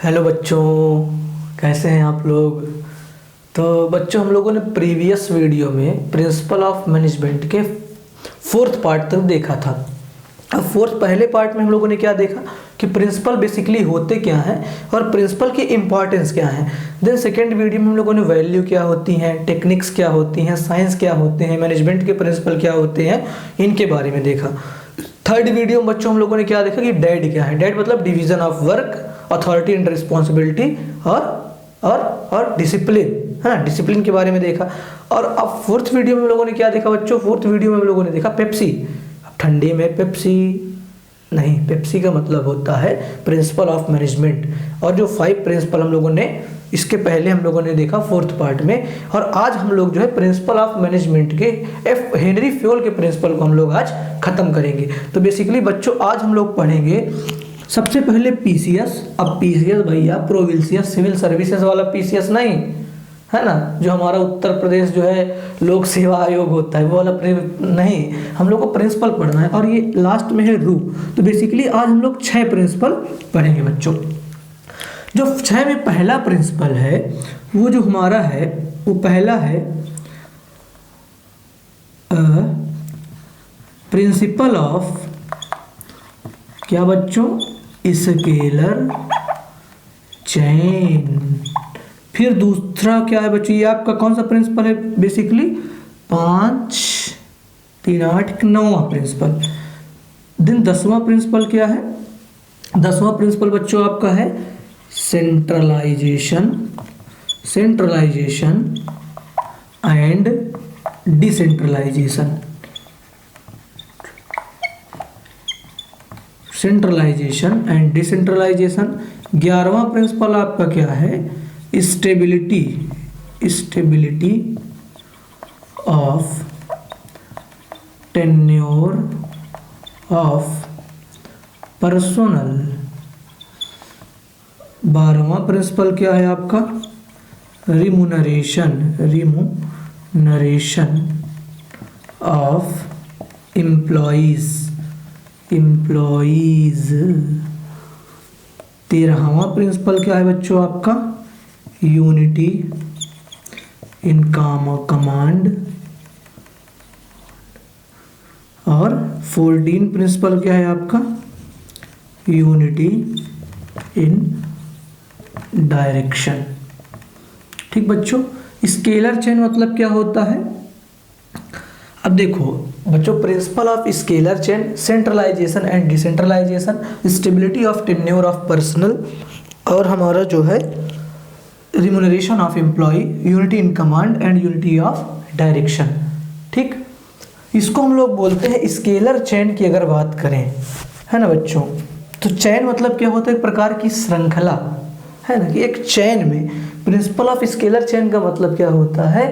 Hello बच्चों, कैसे हैं आप लोग। तो बच्चों, हम लोगों ने प्रीवियस वीडियो में प्रिंसिपल ऑफ मैनेजमेंट के फोर्थ पार्ट तक देखा था। अब पहले पार्ट में हम लोगों ने क्या देखा कि प्रिंसिपल बेसिकली होते क्या हैं और प्रिंसिपल की इंपॉर्टेंस क्या है। देन सेकेंड वीडियो में हम लोगों ने वैल्यू क्या होती हैं, टेक्निक्स क्या होती हैं, साइंस क्या होते हैं, मैनेजमेंट के प्रिंसिपल क्या होते हैं, इनके बारे में देखा। थर्ड वीडियो में बच्चों हम लोगों ने क्या देखा कि डेड क्या है। डेड मतलब division of work, authority and responsibility और डिसिप्लिन, है ना, डिसिप्लिन के बारे में देखा। और अब फोर्थ वीडियो में हम लोगों ने क्या देखा बच्चों, फोर्थ वीडियो में हम लोगों ने देखा पेप्सी। अब ठंडी में पेप्सी नहीं, पेप्सी का मतलब होता है प्रिंसिपल ऑफ मैनेजमेंट। और जो 5 प्रिंसिपल हम लोगों ने इसके पहले हम लोगों ने देखा फोर्थ पार्ट में, और आज हम लोग जो है प्रिंसिपल ऑफ मैनेजमेंट के हेनरी फ्योल के प्रिंसिपल को हम लोग आज खत्म करेंगे। तो बेसिकली बच्चों आज हम लोग पढ़ेंगे सबसे पहले पीसीएस। अब पीसीएस भैया प्रोविंशियल सिविल सर्विसेज वाला पीसीएस नहीं, है ना, जो हमारा उत्तर प्रदेश जो है लोक सेवा आयोग होता है वो वाला नहीं, हम लोग को प्रिंसिपल पढ़ना है। और ये लास्ट में है रू। तो बेसिकली आज हम लोग 6 प्रिंसिपल पढ़ेंगे बच्चों। जो 6 में पहला प्रिंसिपल है वो जो हमारा है वो पहला है प्रिंसिपल ऑफ क्या बच्चों, स्केलर चेन। फिर दूसरा क्या है बच्चों, ये आपका कौन सा प्रिंसिपल है, बेसिकली 5 3 8 9वां प्रिंसिपल। दिन 10वां प्रिंसिपल क्या है, 10वां प्रिंसिपल बच्चों आपका है centralisation and decentralisation. Centralisation and decentralisation. 11वां प्रिंसिपल आपका क्या है, stability of tenure of personnel. 12वां प्रिंसिपल क्या है आपका, रिमुनरेशन ऑफ एम्प्लॉइज। 13वां प्रिंसिपल क्या है बच्चों आपका, यूनिटी इन कमांड। और 14 प्रिंसिपल क्या है आपका, यूनिटी इन डायरेक्शन। ठीक बच्चों, स्केलर चेन मतलब क्या होता है। अब देखो बच्चों, principle of scalar chain, centralisation and decentralisation, stability of tenure of personnel, और हमारा जो है remuneration of employee, unity in command and unity of direction. ठीक, इसको हम लोग बोलते हैं स्केलर चेन की अगर बात करें, है ना बच्चों। तो चेन मतलब क्या होता है, एक प्रकार की श्रृंखला, है ना, कि एक चेन में प्रिंसिपल ऑफ स्केलर चेन का मतलब क्या होता है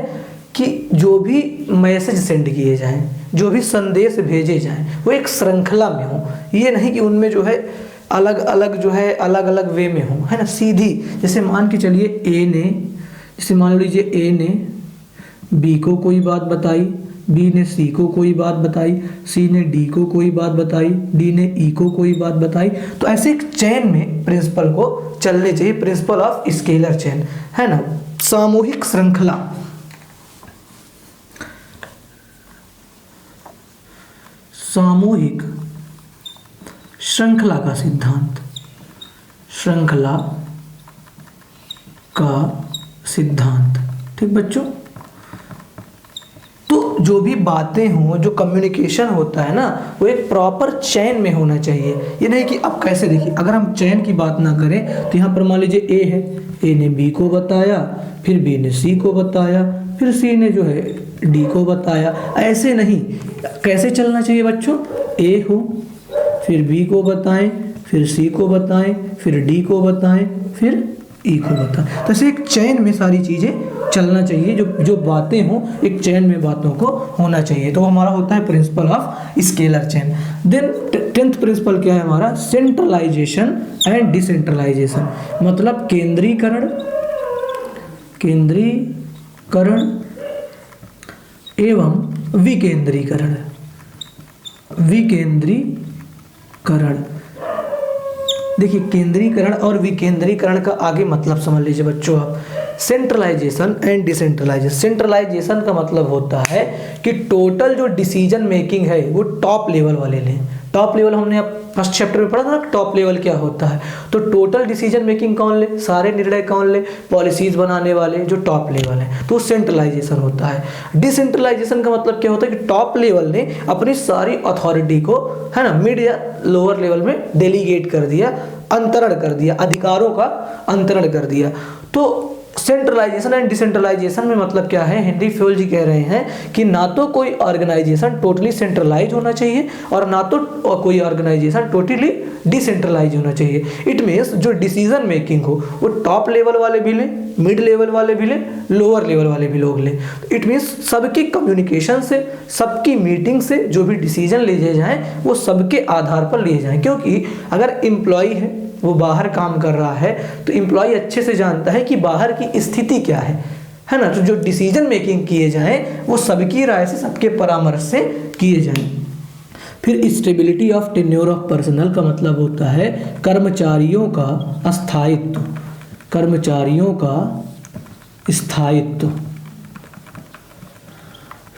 कि जो भी मैसेज सेंड किए जाएं, जो भी संदेश भेजे जाएं, वो एक श्रृंखला में हो। ये नहीं कि उनमें जो है अलग अलग जो है अलग अलग वे में हो, है ना, सीधी। जैसे मान के चलिए जैसे मान लीजिए ए ने बी को कोई बात बताई, बी ने सी को कोई बात बताई, सी ने डी को कोई बात बताई, डी ने ई को कोई बात बताई। तो ऐसे एक चेन में प्रिंसिपल को चलने चाहिए, प्रिंसिपल ऑफ स्केलर चेन, है ना, सामूहिक श्रृंखला। सामूहिक श्रृंखला का सिद्धांत, श्रृंखला का सिद्धांत। ठीक बच्चों, तो जो भी बातें हों, जो कम्युनिकेशन होता है ना, वो एक प्रॉपर चेन में होना चाहिए। ये नहीं कि अब कैसे, देखिए अगर हम चेन की बात ना करें तो यहाँ पर मान लीजिए ए है, ए ने बी को बताया, फिर बी ने सी को बताया, फिर सी ने जो है डी को बताया। ऐसे नहीं, कैसे चलना चाहिए बच्चों, ए हो, फिर बी को बताएं, फिर सी को बताएं, फिर डी को बताएं, फिर ई को बताएं। तो ऐसे एक चेन में सारी चीज़ें चलना चाहिए, जो बातें हों एक चेन में बातों को होना चाहिए। तो हमारा होता है principle of scalar chain. Then 10th principle क्या है हमारा, सेंट्रलाइजेशन एंड डिसेंट्रलाइजेशन। मतलब केंद्रीकरण एवं विकेंद्रीकरण। देखिए केंद्रीकरण और विकेंद्रीकरण का आगे मतलब समझ लीजिए बच्चों आप। Centralisation and decentralisation. सेंट्रलाइजेशन का मतलब होता है कि टोटल जो डिसीजन मेकिंग है वो टॉप लेवल वाले लें। टॉप लेवल हमने अब फर्स्ट चैप्टर में पढ़ा था ना, टॉप लेवल क्या होता है। तो टोटल डिसीजन मेकिंग कौन ले, सारे निर्णय कौन ले, पॉलिसीज बनाने वाले जो टॉप लेवल है, तो सेंट्रलाइजेशन होता है। डिसेंट्रलाइजेशन का मतलब क्या होता है कि टॉप लेवल ने अपनी सारी अथॉरिटी को, है ना, मिड या लोअर लेवल में डेलीगेट कर दिया, अंतरण कर दिया, अधिकारों का अंतरण कर दिया। तो सेंट्रलाइजेशन एंड डिसेंट्रलाइजेशन में मतलब क्या है, हेनरी फ्योल जी कह रहे हैं कि ना तो कोई ऑर्गेनाइजेशन टोटली सेंट्रलाइज होना चाहिए और ना तो कोई ऑर्गेनाइजेशन टोटली डिसेंट्रलाइज होना चाहिए। इट मीन्स जो डिसीजन मेकिंग हो वो टॉप लेवल वाले भी लें, मिड लेवल वाले भी लें, लोअर लेवल वाले भी लोग लें। इट मीन्स सबकी कम्युनिकेशन से, सबकी मीटिंग से जो भी डिसीजन लिए जाएं वो सबके आधार पर लिए जाएं। क्योंकि अगर एम्प्लॉय है वो बाहर काम कर रहा है तो एम्प्लॉय अच्छे से जानता है कि बाहर की स्थिति क्या है ना। तो जो डिसीजन मेकिंग किए जाएं वो सबकी राय से, सबके परामर्श से किए जाएं। फिर stability of tenure of personal का मतलब होता है कर्मचारियों का स्थायित्व। कर्मचारियों का स्थायित्व।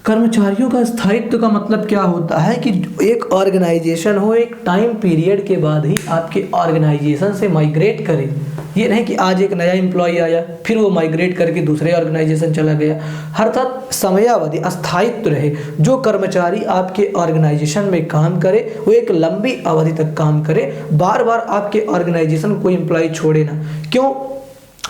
कर्मचारियों का स्थायित्व का मतलब क्या होता है कि एक ऑर्गेनाइजेशन हो, एक टाइम पीरियड के बाद ही आपके ऑर्गेनाइजेशन से माइग्रेट करे। ये नहीं कि आज एक नया एम्प्लॉय आया फिर वो माइग्रेट करके दूसरे ऑर्गेनाइजेशन चला गया। हर तक समयावधि स्थायित्व रहे। जो कर्मचारी आपके ऑर्गेनाइजेशन में काम करे वो एक लंबी अवधि तक काम करे, बार बार आपके ऑर्गेनाइजेशन कोई एम्प्लॉय छोड़े ना। क्यों?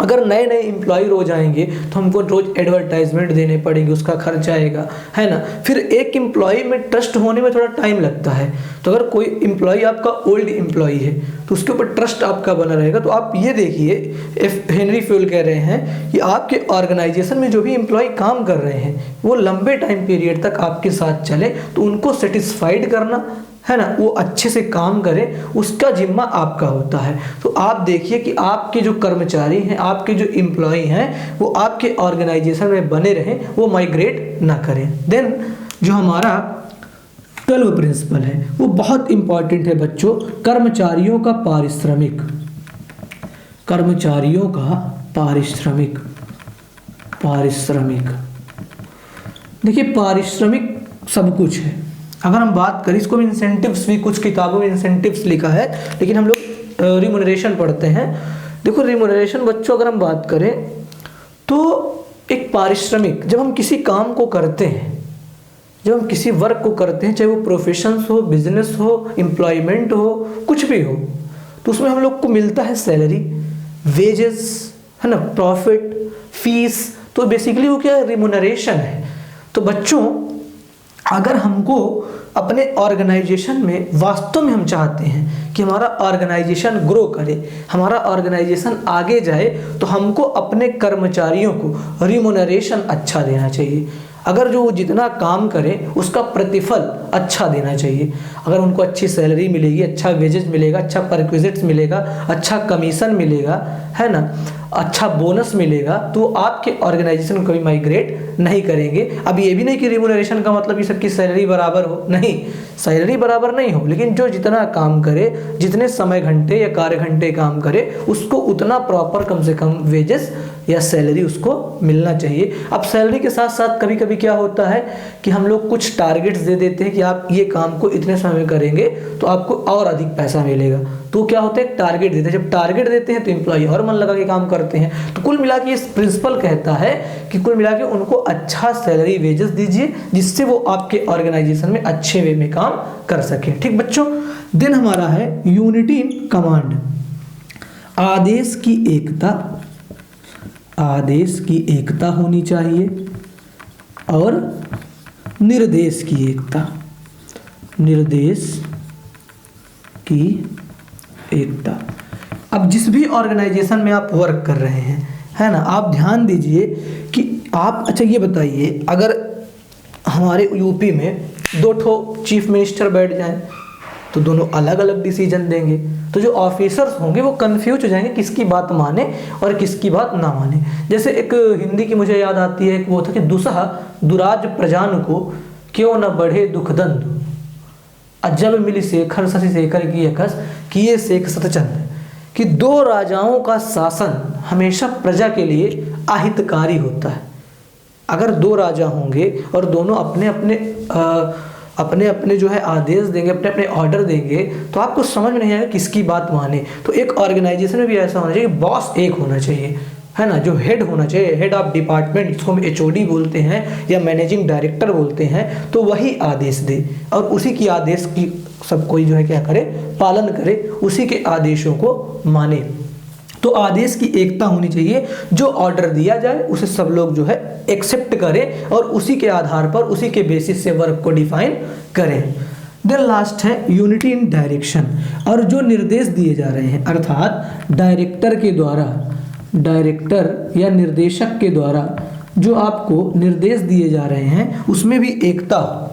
अगर नए नए एम्प्लॉय रोज आएंगे तो हमको रोज एडवर्टाइजमेंट देने पड़ेंगे, उसका खर्चा आएगा, है ना। फिर एक एम्प्लॉय में ट्रस्ट होने में थोड़ा टाइम लगता है। तो अगर कोई एम्प्लॉय आपका ओल्ड एम्प्लॉय है तो उसके ऊपर ट्रस्ट आपका बना रहेगा। तो आप ये देखिए, हेनरी फ्योल कह रहे हैं कि आपके ऑर्गेनाइजेशन में जो भी एम्प्लॉय काम कर रहे हैं वो लंबे टाइम पीरियड तक आपके साथ चले, तो उनको सेटिस्फाइड करना, है ना, वो अच्छे से काम करें, उसका जिम्मा आपका होता है। तो आप देखिए कि आपके जो कर्मचारी हैं, आपके जो एम्प्लॉय हैं वो आपके ऑर्गेनाइजेशन में बने रहें, वो माइग्रेट ना करें। देन जो हमारा 12 प्रिंसिपल है वो बहुत इंपॉर्टेंट है बच्चों, कर्मचारियों का पारिश्रमिक। कर्मचारियों का पारिश्रमिक। पारिश्रमिक देखिए, पारिश्रमिक सब कुछ है। अगर हम बात करें, इसको इंसेंटिव्स भी, कुछ किताबों में इंसेंटिव्स लिखा है, लेकिन हम लोग रिम्यूनरेशन पढ़ते हैं। देखो रिम्यूनरेशन बच्चों अगर हम बात करें तो एक पारिश्रमिक, जब हम किसी काम को करते हैं, जब हम किसी वर्क को करते हैं, चाहे वो प्रोफेशंस हो, बिजनेस हो, एम्प्लॉयमेंट हो, कुछ भी हो, तो उसमें हम लोग को मिलता है सैलरी, वेजेस, है ना, प्रॉफिट, फीस। तो बेसिकली वो क्या है, रिम्यूनरेशन है। तो बच्चों अगर हमको अपने ऑर्गेनाइजेशन में वास्तव में हम चाहते हैं कि हमारा ऑर्गेनाइजेशन ग्रो करे, हमारा ऑर्गेनाइजेशन आगे जाए, तो हमको अपने कर्मचारियों को रिम्यूनरेशन अच्छा देना चाहिए। अगर जो वो जितना काम करे उसका प्रतिफल अच्छा देना चाहिए। अगर उनको अच्छी सैलरी मिलेगी, अच्छा वेजेस मिलेगा, अच्छा परक्विजिट्स मिलेगा, अच्छा कमीशन मिलेगा, है ना, अच्छा बोनस मिलेगा, तो आपके ऑर्गेनाइजेशन को कभी माइग्रेट नहीं करेंगे। अब ये भी नहीं कि रिम्यूनरेशन का मतलब कि सबकी सैलरी बराबर हो, नहीं, सैलरी बराबर नहीं हो, लेकिन जो जितना काम करे, जितने समय घंटे या कार्य घंटे काम करे, उसको उतना प्रॉपर कम से कम वेजेस या सैलरी उसको मिलना चाहिए। अब सैलरी के साथ साथ कभी कभी क्या होता है कि हम लोग कुछ टारगेट्स दे देते हैं कि आप ये काम को इतने समय में करेंगे तो आपको और अधिक पैसा मिलेगा। तो क्या होता है, टारगेट देते हैं। जब टारगेट देते हैं तो एम्प्लॉय और मन लगा के काम करते हैं। तो कुल मिला के इस प्रिंसिपल कहता है कि कुल मिला के उनको अच्छा सैलरी वेजेस दीजिए, जिससे वो आपके ऑर्गेनाइजेशन में अच्छे वे में काम कर सके। ठीक बच्चों, दिन हमारा है यूनिटी इन कमांड। आदेश की एकता, आदेश की एकता होनी चाहिए और निर्देश की एकता, निर्देश की एकता। अब जिस भी ऑर्गेनाइजेशन में आप वर्क कर रहे हैं, है ना, आप ध्यान दीजिए कि आप, अच्छा ये बताइए, अगर हमारे यूपी में 2 ठो चीफ मिनिस्टर बैठ जाएं तो दोनों अलग अलग डिसीजन देंगे, तो जो ऑफिसर्स होंगे वो कंफ्यूज हो जाएंगे किसकी बात माने और किसकी बात ना माने। जैसे एक हिंदी की मुझे याद आती है, एक वो था कि दुसहा दुराज प्रजान को क्यों न बढ़े दुखदंड, अजब मिली शेखर शशि शेखर की यकस किए शेख सतचंद। कि दो राजाओं का शासन हमेशा प्रजा के लिए अहितकारी होता है। अगर दो राजा होंगे और दोनों अपने अपने जो है आदेश देंगे, अपने अपने ऑर्डर देंगे, तो आपको समझ में नहीं आएगा किसकी बात माने। तो एक ऑर्गेनाइजेशन में भी ऐसा होना चाहिए, बॉस एक होना चाहिए, है ना, जो हेड होना चाहिए, हेड ऑफ डिपार्टमेंट, जिसको हम HOD बोलते हैं या मैनेजिंग डायरेक्टर बोलते हैं, तो वही आदेश दे और उसी की आदेश की सब कोई जो है क्या करे, पालन करे, उसी के आदेशों को माने। तो आदेश की एकता होनी चाहिए, जो ऑर्डर दिया जाए उसे सब लोग जो है एक्सेप्ट करें और उसी के आधार पर, उसी के बेसिस से वर्क को डिफाइन करें। देन लास्ट है यूनिटी इन डायरेक्शन, और जो निर्देश दिए जा रहे हैं अर्थात डायरेक्टर के द्वारा, डायरेक्टर या निर्देशक के द्वारा जो आपको निर्देश दिए जा रहे हैं उसमें भी एकता हो।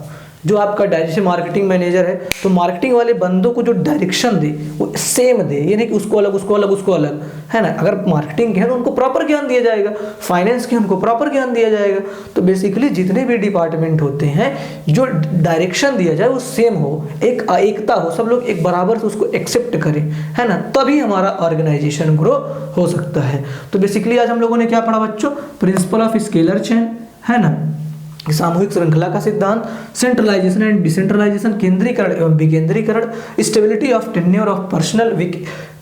जो आपका जैसे मार्केटिंग मैनेजर है तो मार्केटिंग वाले बंदों को जो डायरेक्शन दे वो सेम दे, ये नहीं कि उसको अलग उसको अलग उसको अलग, है ना। अगर मार्केटिंग के है तो उनको प्रॉपर ज्ञान दिया जाएगा, फाइनेंस के उनको प्रॉपर ज्ञान दिया जाएगा। तो बेसिकली जितने भी डिपार्टमेंट होते हैं जो डायरेक्शन दिया जाए वो सेम हो, एक एकता हो, सब लोग एक बराबर से उसको एक्सेप्ट करें, है ना, तभी हमारा ऑर्गेनाइजेशन ग्रो हो सकता है। तो बेसिकली आज हम लोगों ने क्या पढ़ा बच्चों, प्रिंसिपल ऑफ स्केलर चेन, है ना, सामूहिक श्रृंखला का सिद्धांत, सेंट्रलाइजेशन एंड डिसेंट्रलाइजेशन, केंद्रीकरण एवं विकेंद्रीकरण, stability of tenure of personal,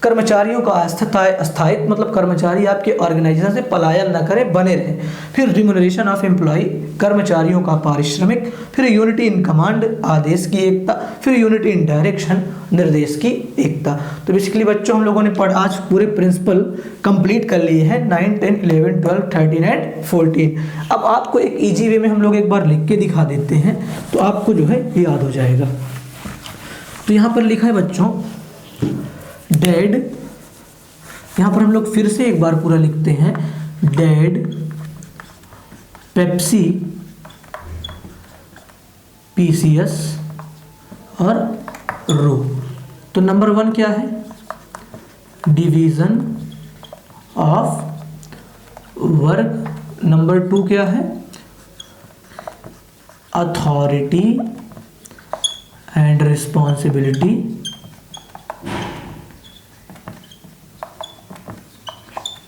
कर्मचारियों का अस्थायित्व, मतलब कर्मचारी आपके ऑर्गेनाइजेशन से पलायन न करें, बने रहें। फिर रिम्यूनरेशन ऑफ एम्प्लॉय, कर्मचारियों का पारिश्रमिक। फिर यूनिटी इन कमांड, आदेश की एकता। फिर यूनिटी इन डायरेक्शन, निर्देश की एकता। तो बेसिकली बच्चों हम लोगों ने आज पूरे प्रिंसिपल कंप्लीट कर लिए हैं 9, 10, 11, 12, 13 एंड 14। अब आपको एक इजी वे में हम लोग एक बार लिख के दिखा देते हैं तो आपको जो है याद हो जाएगा। तो यहाँ पर लिखा है बच्चों डेड, यहाँ पर हम लोग फिर से एक बार पूरा लिखते हैं, डेड, पेप्सी, PCS और रो। तो नंबर 1 क्या है, डिवीजन ऑफ वर्क। नंबर 2 क्या है, अथॉरिटी एंड रिस्पॉन्सिबिलिटी।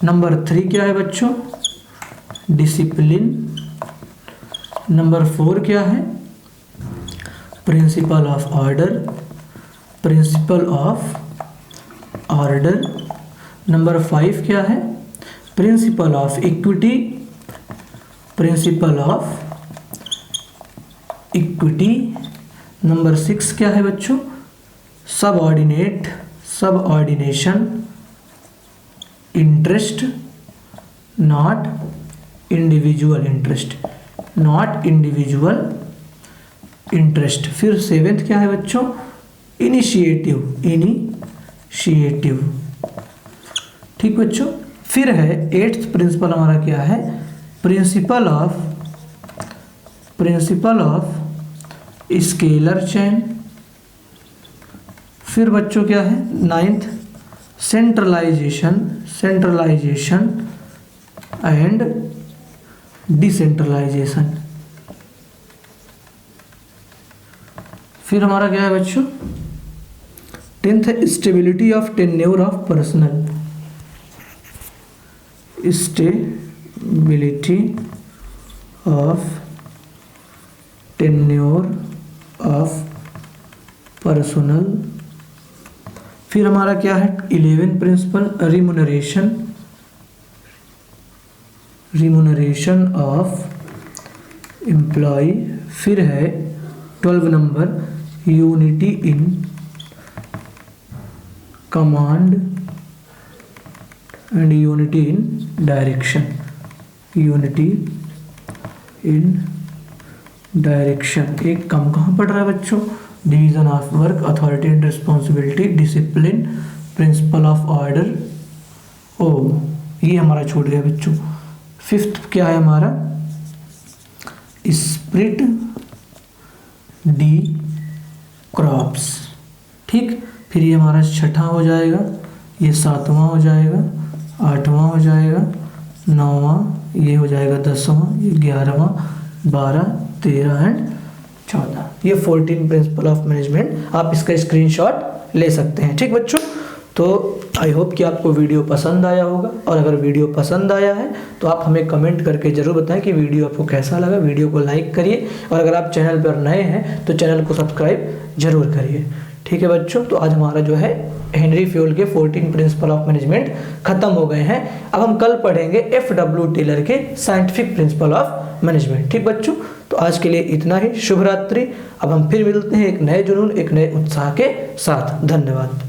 नंबर 3 क्या है बच्चों, डिसिप्लिन। नंबर 4 क्या है, principle of order, principal of order. Number 5 क्या है, principle of equity, principle of equity. Number 6 क्या है बच्चों, subordinate, subordination, interest, not individual interest, not individual interest. फिर 7th क्या है बच्चों, इनिशिएटिव, इनिशिएटिव। ठीक बच्चों। फिर है 8th प्रिंसिपल हमारा क्या है, प्रिंसिपल ऑफ स्केलर चेन। फिर बच्चों क्या है 9th, centralisation, centralisation and decentralisation. फिर हमारा क्या है बच्चों 10th है stability of tenure of personnel, stability of tenure of personnel. फिर हमारा क्या है 11th principle, remuneration, remuneration of employee. फिर है 12 number, unity in command and unity in direction, unity in direction. एक कम कहाँ पड़ रहा है बच्चों, division of work, authority and responsibility, discipline, principle of order. ओ ये हमारा छूट गया बच्चों। 5th क्या है हमारा, स्प्रिट डी क्रॉप्स। ठीक। फिर ये हमारा 6वां हो जाएगा, ये 7वां हो जाएगा, 8वां हो जाएगा, 9वां, ये हो जाएगा 10वां, ये 11वां, 12, 13 एंड 14। ये 14 प्रिंसिपल ऑफ मैनेजमेंट। आप इसका स्क्रीनशॉट ले सकते हैं। ठीक बच्चों। तो आई होप कि आपको वीडियो पसंद आया होगा, और अगर वीडियो पसंद आया है तो आप हमें कमेंट करके ज़रूर बताएं कि वीडियो आपको कैसा लगा। वीडियो को लाइक करिए, और अगर आप चैनल पर नए हैं तो चैनल को सब्सक्राइब जरूर करिए। ठीक है बच्चों, तो आज हमारा जो है हेनरी फ्यूल के 14 प्रिंसिपल ऑफ मैनेजमेंट खत्म हो गए हैं। अब हम कल पढ़ेंगे FW टेलर के साइंटिफिक प्रिंसिपल ऑफ मैनेजमेंट। ठीक बच्चों, तो आज के लिए इतना ही। शुभ रात्रि। अब हम फिर मिलते हैं एक नए जुनून, एक नए उत्साह के साथ। धन्यवाद।